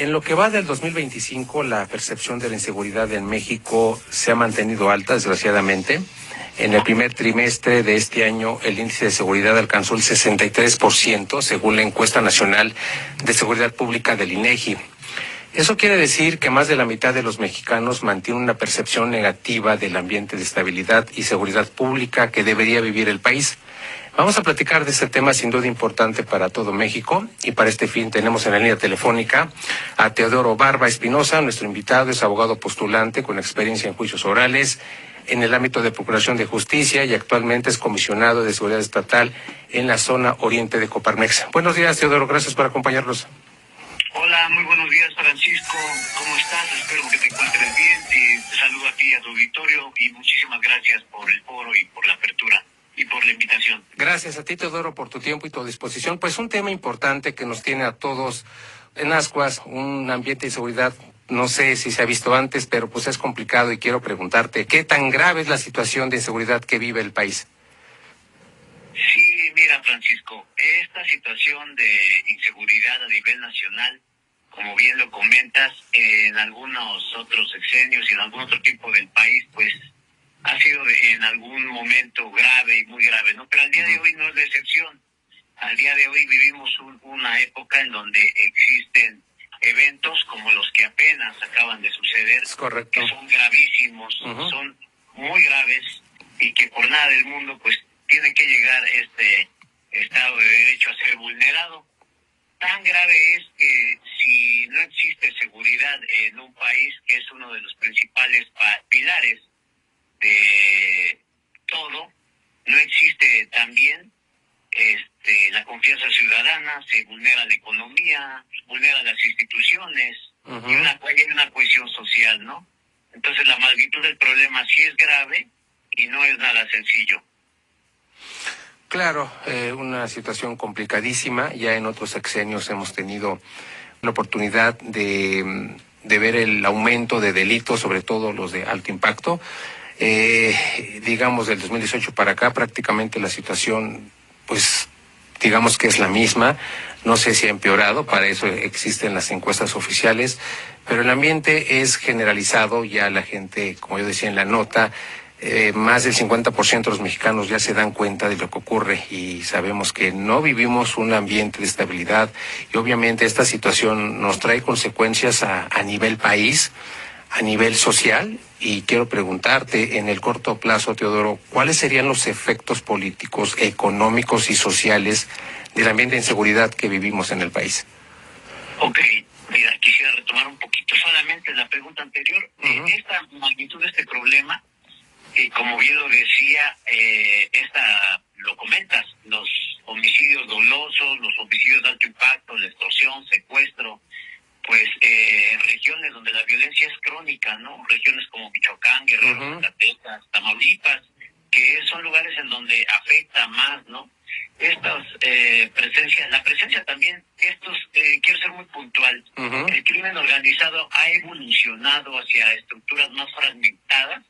En lo que va del 2025, la percepción de la inseguridad en México se ha mantenido alta, desgraciadamente. En el primer trimestre de este año, el índice de seguridad alcanzó el 63%, según la encuesta nacional de seguridad pública del INEGI. Eso quiere decir que más de la mitad de los mexicanos mantienen una percepción negativa del ambiente de estabilidad y seguridad pública que debería vivir el país. Vamos a platicar de este tema sin duda importante para todo México, y para este fin tenemos en la línea telefónica a Teodoro Barba Espinosa. Nuestro invitado es abogado postulante con experiencia en juicios orales en el ámbito de Procuración de Justicia y actualmente es comisionado de Seguridad Estatal en la zona oriente de Coparmex. Buenos días, Teodoro, gracias por acompañarnos. Hola, muy buenos días, Francisco. ¿Cómo estás? Espero que te encuentres bien. Te saludo a ti, a tu auditorio, y muchísimas gracias por el foro y por la apertura y por la invitación. Gracias a ti, Teodoro, por tu tiempo y tu disposición. Pues un tema importante que nos tiene a todos en ascuas, un ambiente de seguridad. No sé si se ha visto antes, pero pues es complicado y quiero preguntarte, ¿qué tan grave es la situación de inseguridad que vive el país? Sí, mira, Francisco, esta situación de inseguridad a nivel nacional, como bien lo comentas, en algunos otros sexenios y en algún otro tipo del país, pues ha sido en algún momento grave y muy grave, ¿no? Pero al día de hoy no es la excepción. Al día de hoy vivimos una época en donde existen eventos como los que apenas acaban de suceder, Es correcto, que son gravísimos, son muy graves, y que por nada del mundo pues tiene que llegar este Estado de Derecho a ser vulnerado. Tan grave es que si no existe seguridad en un país, que es uno de los principales pilares de todo, no existe también la confianza ciudadana, se vulnera la economía, vulnera las instituciones, y hay una cohesión social, ¿no? Entonces la magnitud del problema sí es grave y no es nada sencillo. Claro, una situación complicadísima. Ya en otros sexenios hemos tenido la oportunidad de ver el aumento de delitos, sobre todo los de alto impacto. Digamos, del 2018 para acá, prácticamente la situación, pues, digamos que es la misma. No sé si ha empeorado, para eso existen las encuestas oficiales, pero el ambiente es generalizado. Ya la gente, como yo decía en la nota, más del 50% de los mexicanos ya se dan cuenta de lo que ocurre y sabemos que no vivimos un ambiente de estabilidad, y obviamente esta situación nos trae consecuencias a nivel país, a nivel social. Y quiero preguntarte, en el corto plazo, Teodoro, ¿cuáles serían los efectos políticos, económicos y sociales del ambiente de inseguridad que vivimos en el país? Ok, mira, quisiera retomar un poquito solamente la pregunta anterior. Esta magnitud de este problema, como bien lo decía, lo comentas, los homicidios dolosos, los homicidios de alto impacto, la extorsión, secuestro, pues en regiones donde la violencia es crónica, ¿no? Regiones como Michoacán, Guerrero, Zacatecas, Tamaulipas, que son lugares en donde afecta más, ¿no? Estas la presencia también, quiero ser muy puntual, el crimen organizado ha evolucionado hacia estructuras más fragmentadas,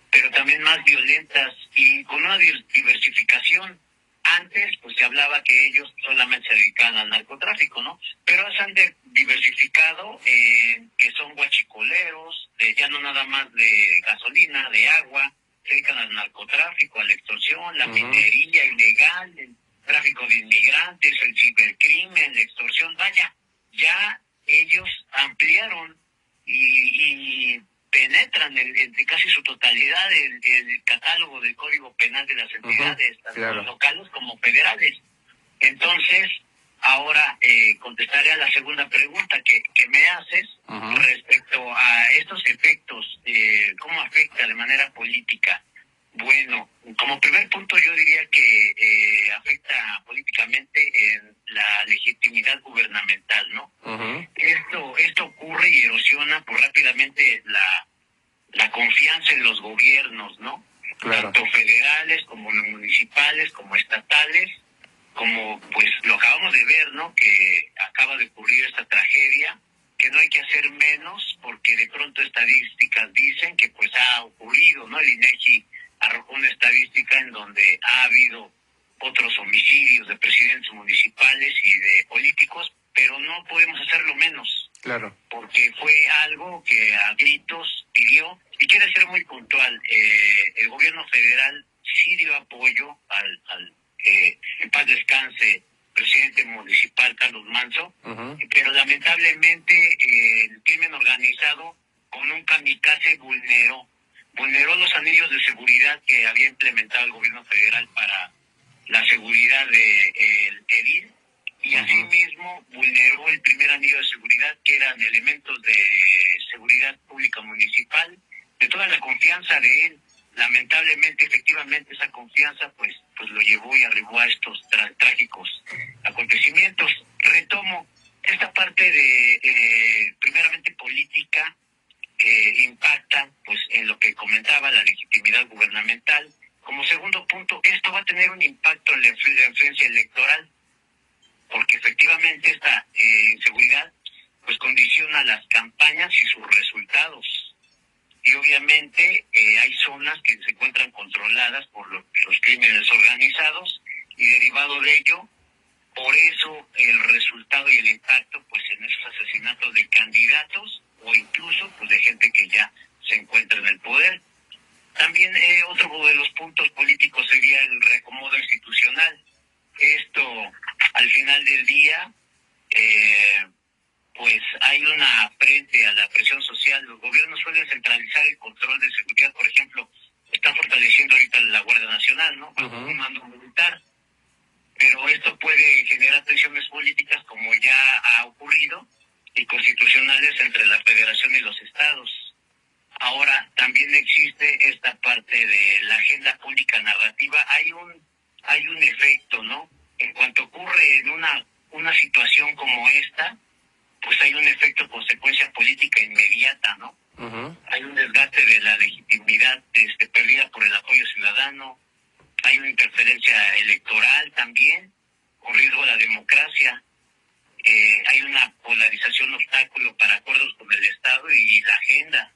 pero también más violentas y con una diversificación. Antes, pues se hablaba que ellos solamente se dedicaban al narcotráfico, ¿no? Pero se han diversificado, que son guachicoleros, ya no nada más de gasolina, de agua, se dedican al narcotráfico, a la extorsión, la minería ilegal, el tráfico de inmigrantes, el cibercrimen, la extorsión. Vaya, ya ellos ampliaron y penetran en casi su totalidad el catálogo del Código Penal de las entidades, tanto locales como federales. Entonces, ahora contestaré a la segunda pregunta que me haces respecto a estos efectos, cómo afecta de manera política. Bueno, como primer punto yo diría que afecta políticamente en la legitimidad gubernamental, ¿no? Esto ocurre y erosiona pues rápidamente la confianza en los gobiernos, ¿no? Claro. Tanto federales como municipales, como estatales, como pues lo acabamos de ver, ¿no? Que acaba de ocurrir esta tragedia, que no hay que hacer menos, porque de pronto estadísticas dicen que pues ha ocurrido, ¿no? El INEGI arrojó una estadística en donde ha habido otros homicidios de presidentes municipales y de políticos, pero no podemos hacerlo menos. Claro. porque fue algo que a gritos pidió, y quiere ser muy puntual, el gobierno federal sí dio apoyo al en paz descanse, presidente municipal Carlos Manso, pero lamentablemente el crimen organizado con un kamikaze vulneró los anillos de seguridad que había implementado el gobierno federal para la seguridad del edil, y asimismo vulneró el primer anillo de seguridad, que eran elementos de seguridad pública municipal, de toda la confianza de él. Lamentablemente, efectivamente, esa confianza pues lo llevó y arribó a estos trágicos acontecimientos. Retomo esta parte de primeramente política, impacta pues en lo que comentaba, la legitimidad gubernamental. Como segundo punto, esto va a tener un impacto en la influencia electoral, porque efectivamente esta inseguridad pues condiciona las campañas y sus resultados. Y obviamente hay zonas que se encuentran controladas por los crímenes organizados, y derivado de ello, por eso el resultado y el impacto pues en esos asesinatos de candidatos o incluso pues de gente que ya se encuentra en el poder. También otro de los puntos políticos sería el reacomodo institucional. Esto, al final del día, pues hay una frente a la presión social. Los gobiernos suelen centralizar el control de seguridad, por ejemplo, están fortaleciendo ahorita la Guardia Nacional, ¿no? Un mando militar. Pero esto puede generar tensiones políticas, como ya ha ocurrido, y constitucionales entre la Federación y los estados. Ahora, también existe esta parte de la agenda pública narrativa. Hay un efecto, ¿no? En cuanto ocurre en una situación como esta, pues hay un efecto consecuencia política inmediata, ¿no? Hay un desgaste de la legitimidad perdida por el apoyo ciudadano, hay una interferencia electoral también, con riesgo a la democracia, hay una polarización, obstáculo para acuerdos con el Estado y la agenda.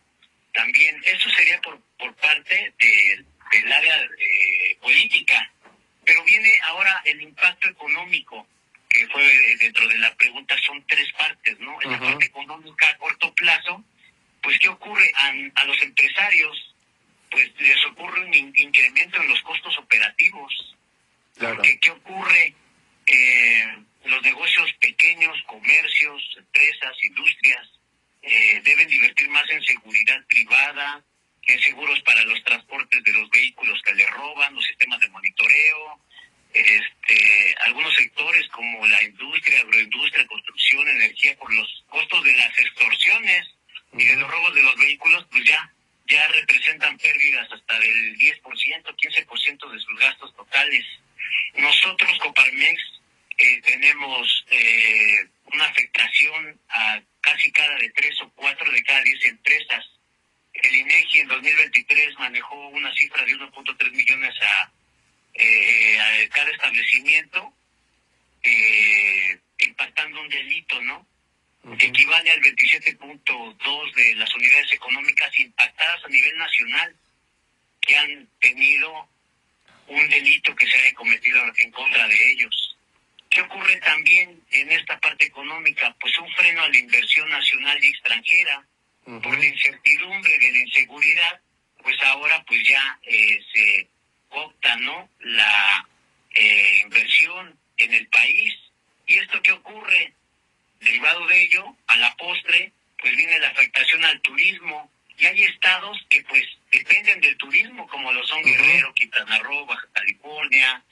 También, eso sería por parte del área política. Pero viene ahora el impacto económico, que fue dentro de la pregunta, son tres partes, ¿no? En la parte económica a corto plazo, pues ¿qué ocurre? A los empresarios, pues les ocurre un incremento en los costos operativos. Claro. Porque ¿qué ocurre? Los negocios pequeños, comercios, empresas, industrias, deben invertir más en seguridad privada, en seguros para los transportes de los vehículos que le roban, los sistemas de monitoreo. Algunos sectores como la industria, agroindustria, construcción, energía, por los costos de las extorsiones y de los robos de los vehículos, pues ya representan pérdidas hasta del 10%, 15% de sus gastos totales. Nosotros, Coparmex, tenemos una afectación a casi cada de 3 o 4 de cada 10 empresas. El INEGI en 2023 manejó una cifra de 1.3 millones a cada establecimiento, impactando un delito, ¿no? Que equivale al 27.2 de las unidades económicas impactadas a nivel nacional, que han tenido un delito que se haya cometido en contra de ellos. ¿Qué ocurre también en esta parte económica? Pues un freno a la inversión nacional y extranjera. Por la incertidumbre de la inseguridad, pues ahora pues ya se opta, ¿no?, la inversión en el país. ¿Y esto qué ocurre? Derivado de ello, a la postre, pues viene la afectación al turismo. Y hay estados que pues dependen del turismo, como lo son Guerrero, Quintana Roo, Baja California,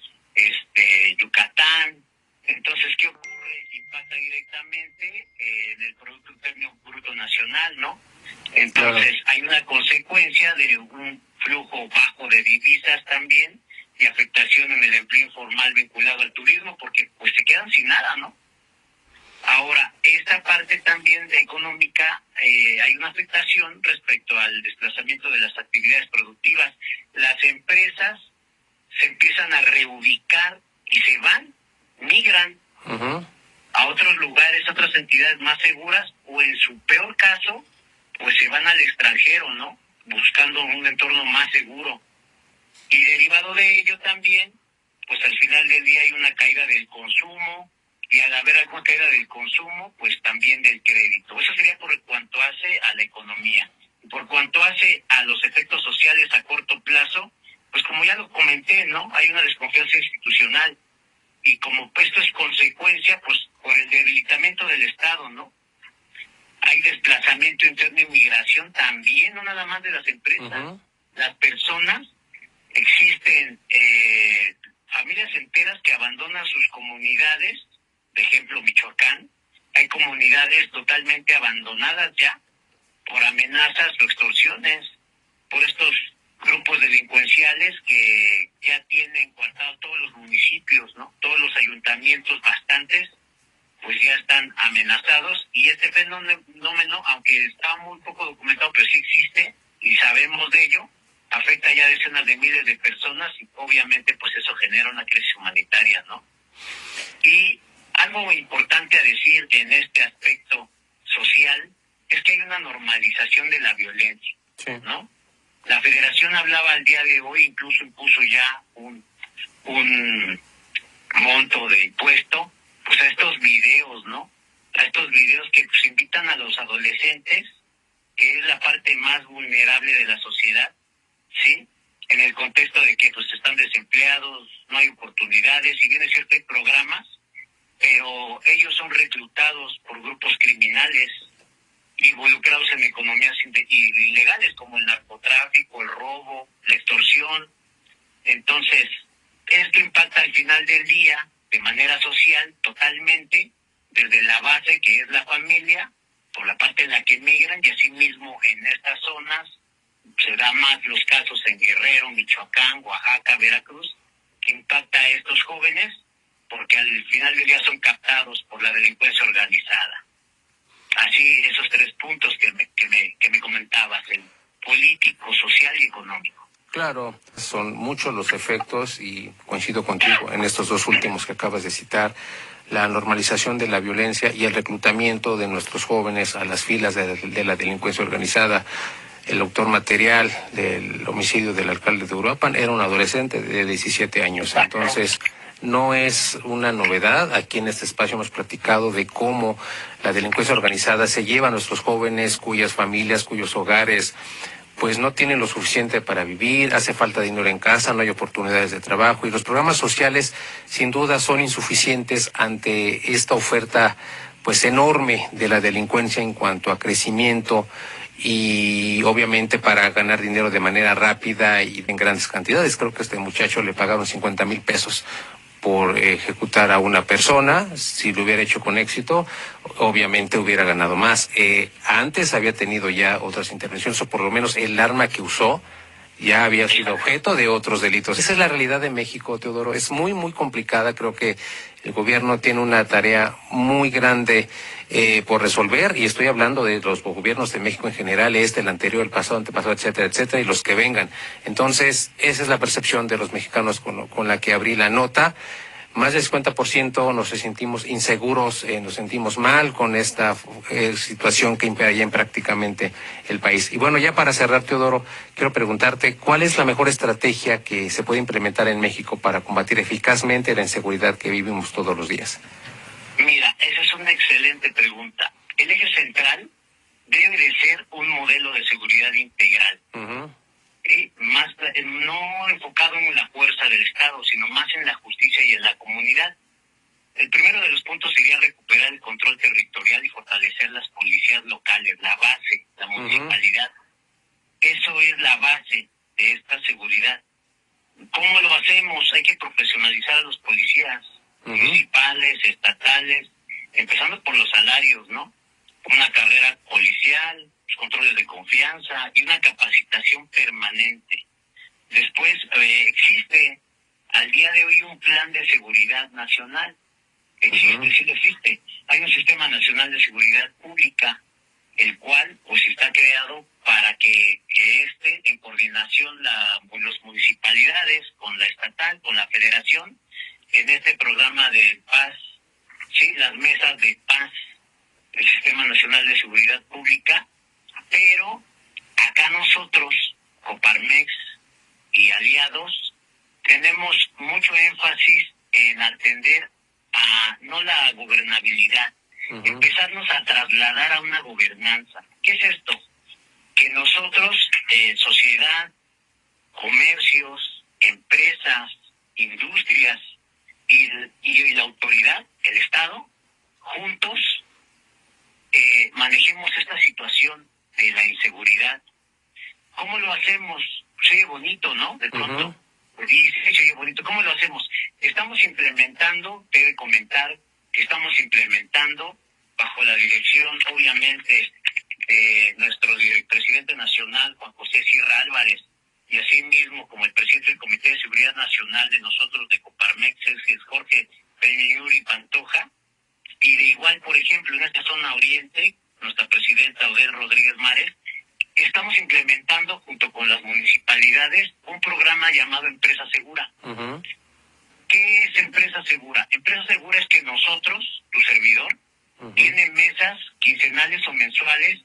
Yucatán. Entonces, ¿qué ocurre? Impacta directamente en el Producto Interno Bruto Nacional, ¿no? Entonces, hay una consecuencia de un flujo bajo de divisas también, y afectación en el empleo informal vinculado al turismo, porque pues se quedan sin nada, ¿no? Ahora, esta parte también de económica, hay una afectación respecto al desplazamiento de las actividades productivas. Las empresas se empiezan a reubicar y se van, migran a otros lugares, a otras entidades más seguras, o en su peor caso, pues se van al extranjero, ¿no? Buscando un entorno más seguro. Y derivado de ello también, pues al final del día hay una caída del consumo, y al haber alguna caída del consumo, pues también del crédito. Esos a la economía. Y por cuanto hace a los efectos sociales a corto plazo, pues como ya lo comenté, ¿no? Hay una desconfianza institucional y como esto es consecuencia, pues por el debilitamiento del Estado, ¿no? Hay desplazamiento interno y migración también, no nada más de las empresas, las personas. Existen familias enteras que abandonan sus comunidades, por ejemplo Michoacán, hay comunidades totalmente abandonadas ya por amenazas o extorsiones, por estos grupos delincuenciales que ya tienen coartados todos los municipios, ¿no? Todos los ayuntamientos, bastantes, pues ya están amenazados, y este fenómeno, aunque está muy poco documentado, pero sí existe y sabemos de ello, afecta ya a decenas de miles de personas y obviamente pues eso genera una crisis humanitaria, ¿no? Y algo importante a decir en este aspecto social es que hay una normalización de la violencia, sí, ¿no? La Federación hablaba al día de hoy, incluso impuso ya un monto de impuesto pues a estos videos, ¿no? A estos videos que pues invitan a los adolescentes, que es la parte más vulnerable de la sociedad, ¿sí? En el contexto de que pues están desempleados, no hay oportunidades, si bien es cierto hay programas, pero ellos son reclutados por grupos criminales involucrados en economías ilegales como el narcotráfico, el robo, la extorsión. Entonces, esto impacta al final del día de manera social totalmente, desde la base que es la familia, por la parte en la que emigran, y asimismo en estas zonas se dan más los casos en Guerrero, Michoacán, Oaxaca, Veracruz, que impacta a estos jóvenes porque al final del día son captados por la delincuencia organizada. Así, esos tres puntos que me comentabas, el político, social y económico. Claro, son muchos los efectos y coincido contigo en estos dos últimos que acabas de citar, la normalización de la violencia y el reclutamiento de nuestros jóvenes a las filas de la delincuencia organizada. El autor material del homicidio del alcalde de Uruapan era un adolescente de 17 años, entonces no es una novedad. Aquí en este espacio hemos platicado de cómo la delincuencia organizada se lleva a nuestros jóvenes cuyas familias, cuyos hogares pues no tienen lo suficiente para vivir, hace falta dinero en casa, no hay oportunidades de trabajo y los programas sociales sin duda son insuficientes ante esta oferta pues enorme de la delincuencia en cuanto a crecimiento y obviamente para ganar dinero de manera rápida y en grandes cantidades. Creo que a este muchacho le pagaron 50,000 pesos por ejecutar a una persona. Si lo hubiera hecho con éxito, obviamente hubiera ganado más. Antes había tenido ya otras intervenciones, o por lo menos el arma que usó ya había sido objeto de otros delitos. Esa es la realidad de México, Teodoro. Es muy, muy complicada. Creo que el gobierno tiene una tarea muy grande por resolver, y estoy hablando de los gobiernos de México en general, el anterior, el pasado, antepasado, etcétera, etcétera, y los que vengan. Entonces, esa es la percepción de los mexicanos con la que abrí la nota. Más del 50% nos sentimos inseguros, nos sentimos mal con esta situación que impera ya en prácticamente el país. Y bueno, ya para cerrar, Teodoro, quiero preguntarte, ¿cuál es la mejor estrategia que se puede implementar en México para combatir eficazmente la inseguridad que vivimos todos los días? Mira, esa es una excelente pregunta. El eje central debe de ser un modelo de seguridad integral. Más, no enfocado en la fuerza del Estado, sino más en la justicia y en la comunidad. El primero de los puntos sería recuperar el control territorial y fortalecer las policías locales, la base, la municipalidad. Eso es la base de esta seguridad. ¿Cómo lo hacemos? Hay que profesionalizar a los policías municipales, estatales, empezando por los salarios, ¿no? Una carrera policial, controles de confianza y una capacitación permanente. Después existe al día de hoy un plan de seguridad nacional. Existe. Hay un Sistema Nacional de Seguridad Pública, el cual pues está creado para que en coordinación las municipalidades con la estatal, con la federación, en este programa de paz, sí, las mesas de paz del Sistema Nacional de Seguridad Pública. Pero acá nosotros, Coparmex y aliados, tenemos mucho énfasis en atender a no la gobernabilidad, empezarnos a trasladar a una gobernanza. ¿Qué es esto? Que nosotros, sociedad, comercios, empresas, industrias y la autoridad, el Estado, juntos manejemos esta situación de la inseguridad. ¿Cómo lo hacemos? Se oye bonito, ¿no? De pronto. Sí, se oye bonito. ¿Cómo lo hacemos? Estamos implementando, te debo comentar, que estamos implementando bajo la dirección, obviamente, de nuestro presidente nacional, Juan José Sierra Álvarez, y así mismo como el presidente del Comité de Seguridad Nacional de nosotros, de Coparmex, es Jorge Peñuri Pantoja, y de igual, por ejemplo, en esta zona oriente, nuestra presidenta Odette Rodríguez Mares, estamos implementando junto con las municipalidades un programa llamado Empresa Segura. ¿Qué es Empresa Segura? Empresa Segura es que nosotros, tu servidor, tiene mesas quincenales o mensuales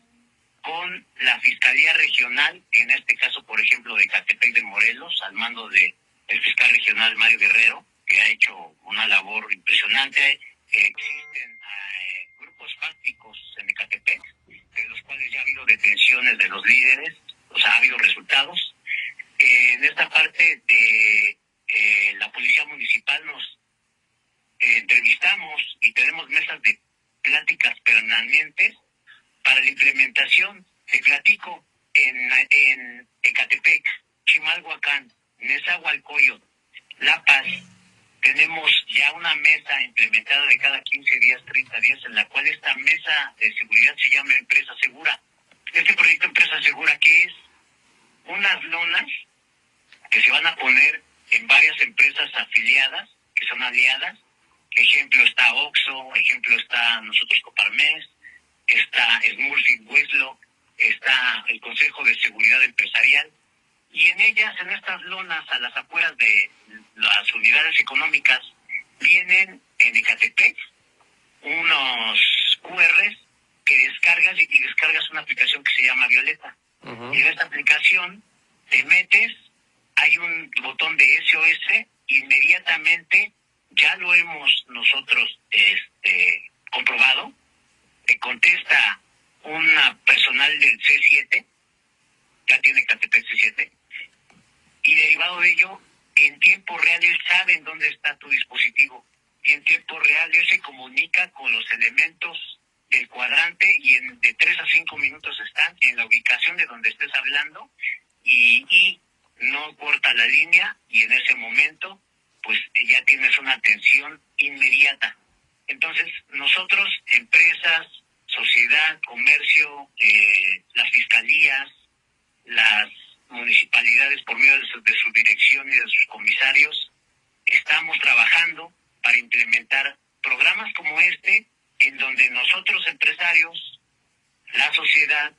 con la Fiscalía Regional, en este caso, por ejemplo, de Ecatepec de Morelos, al mando del fiscal regional Mario Guerrero, que ha hecho una labor impresionante. Existen grupos fácticos en Ecatepec, de los cuales ya ha habido detenciones de los líderes, o sea, ha habido resultados. En esta parte de la Policía Municipal nos entrevistamos y tenemos mesas de pláticas permanentes para la implementación. Te platico, en Ecatepec, Chimalhuacán, Nezahualcóyotl, La Paz, tenemos ya una mesa implementada de cada 15 días, 30 días, en la cual esta mesa de seguridad se llama Empresa Segura. Este proyecto Empresa Segura, que es unas lonas que se van a poner en varias empresas afiliadas, que son aliadas. Ejemplo está Oxxo, ejemplo está nosotros Coparmex, está Smurfit Westlock, está el Consejo de Seguridad Empresarial, y en ellas, en estas lonas, a las afueras de las unidades económicas, vienen en Ecatepec unos QRs que descargas y descargas una aplicación que se llama Violeta. Y en esta aplicación te metes, hay un botón de SOS, inmediatamente, ya lo hemos nosotros comprobado, te contesta una personal del C7, ya tiene Ecatepec C7, y derivado de ello, en tiempo real él sabe en dónde está tu dispositivo, y en tiempo real él se comunica con los elementos del cuadrante, y de 3 a 5 minutos están en la ubicación de donde estés hablando, y no corta la línea, y en ese momento pues ya tienes una atención inmediata. Entonces nosotros, empresas, sociedad, comercio, las fiscalías, las municipalidades por medio de su dirección y de sus comisarios, estamos trabajando para implementar programas como este, en donde nosotros empresarios, la sociedad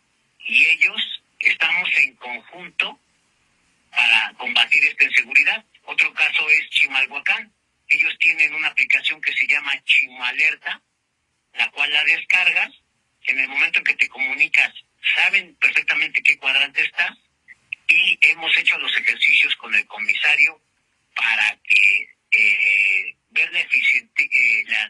y ellos estamos en conjunto para combatir esta inseguridad. Otro caso es Chimalhuacán. Ellos tienen una aplicación que se llama Chimalerta, la cual la descargas. En el momento en que te comunicas, saben perfectamente qué cuadrante estás, y hemos hecho los ejercicios con el comisario para que ver la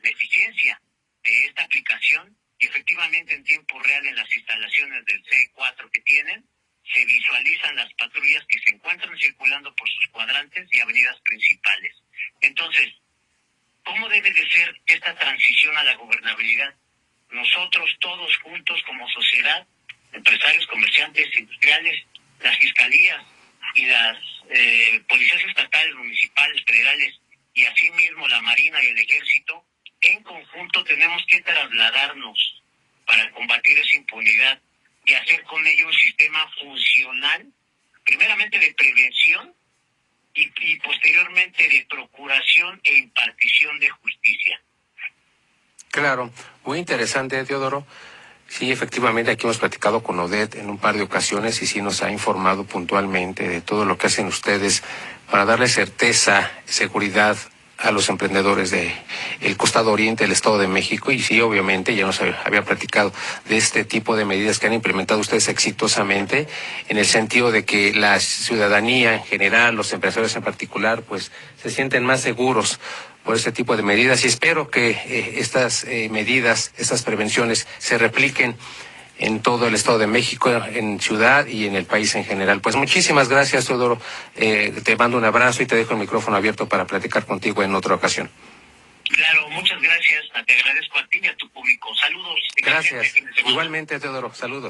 eficiencia de esta aplicación, y efectivamente en tiempo real en las instalaciones del C4 que tienen, se visualizan las patrullas que se encuentran circulando por sus cuadrantes y avenidas principales. Entonces, ¿cómo debe de ser esta transición a la gobernabilidad? Nosotros todos juntos como sociedad, empresarios, comerciantes, industriales, las fiscalías y las policías estatales, municipales, federales, y asimismo la Marina y el Ejército, en conjunto tenemos que trasladarnos para combatir esa impunidad y hacer con ello un sistema funcional, primeramente de prevención y posteriormente de procuración e impartición de justicia. Claro, muy interesante, Teodoro. Sí, efectivamente, aquí hemos platicado con Odette en un par de ocasiones y sí nos ha informado puntualmente de todo lo que hacen ustedes para darle certeza, seguridad a los emprendedores de el costado oriente del Estado de México. Y sí, obviamente, ya nos había platicado de este tipo de medidas que han implementado ustedes exitosamente, en el sentido de que la ciudadanía en general, los empresarios en particular, pues se sienten más seguros por este tipo de medidas y espero que estas medidas, estas prevenciones se repliquen en todo el Estado de México, en Ciudad y en el país en general. Pues muchísimas gracias, Teodoro. Te mando un abrazo y te dejo el micrófono abierto para platicar contigo en otra ocasión. Claro, muchas gracias. Te agradezco a ti y a tu público. Saludos. Gracias. Igualmente, Teodoro. Saludos.